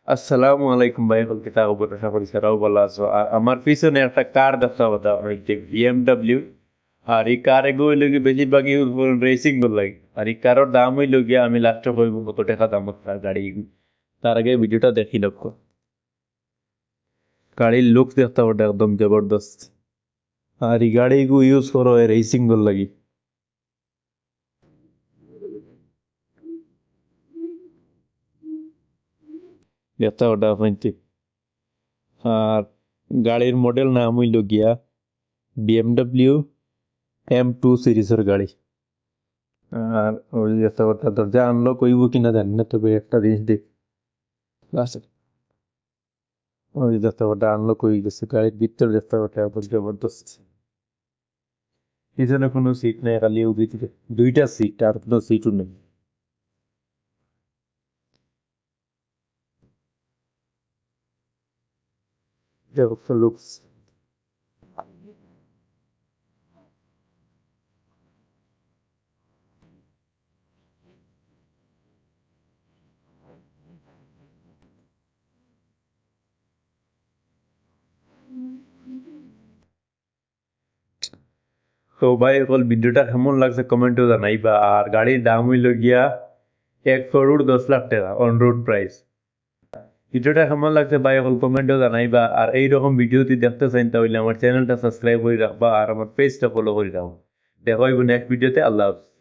আসসালামু আলাইকুম ভাই, হল কিতা খবর? আশা করি সবাই ভালো আছো। আর আমার পিছনে একটা কার দেখা কথা হচ্ছে বিএমডব্লিউ। আর এই কার এগো হইল কি বেশিরভাগই রেসিং গুলো লাগে। আর এই কারোর দাম হইল গিয়া আমি লাস্টে কইব কত টাকা দাম তার গাড়ি। তার আগে ভিডিওটা দেখি লক্ষ্য। গাড়ির লুক দেখতে ওটা একদম জবরদস্ত। আর এই গাড়ি ইউজ করো রেসিং গুলো লাগি। দেখতে ওটা আপনি। আর গাড়ির মডেল নাম হইল গিয়া বিএমডব্লিউ M2 সিরিজের গাড়ি। আর ওই একটা কথা দরজা আনলক হইব কিনা জানি না, তবে একটা জিনিস দেখ আছে। ওই দেখতে ওটা আনলক হয়ে গেছে, গাড়ির ভিতরে দেখতে ওটা আবার জবরদস্ত। পিছনে কোনো সিট নেই, খালি উবি থেকে দুইটা সিট, আর কোনো সিটও নেই। লুকস। তো ভাই অকল ভিডিওটা কেমন লাগছে কমেন্টও জানাইবা। আর গাড়ির দাম হইল গিয়া 1,10,00,000 টাকা অন রোড প্রাইস। ভিডিওটা কেমন লাগছে ভাই অকল কমেন্টও জানাইবা। আর এইরকম ভিডিও যদি দেখতে চান তাহলে আমার চ্যানেলটা সাবস্ক্রাইব করে রাখবা আর আমার পেজটা ফলো করে রাখবা। দেখা হইব নেক্সট ভিডিওতে। আল্লাহ হাফেজ।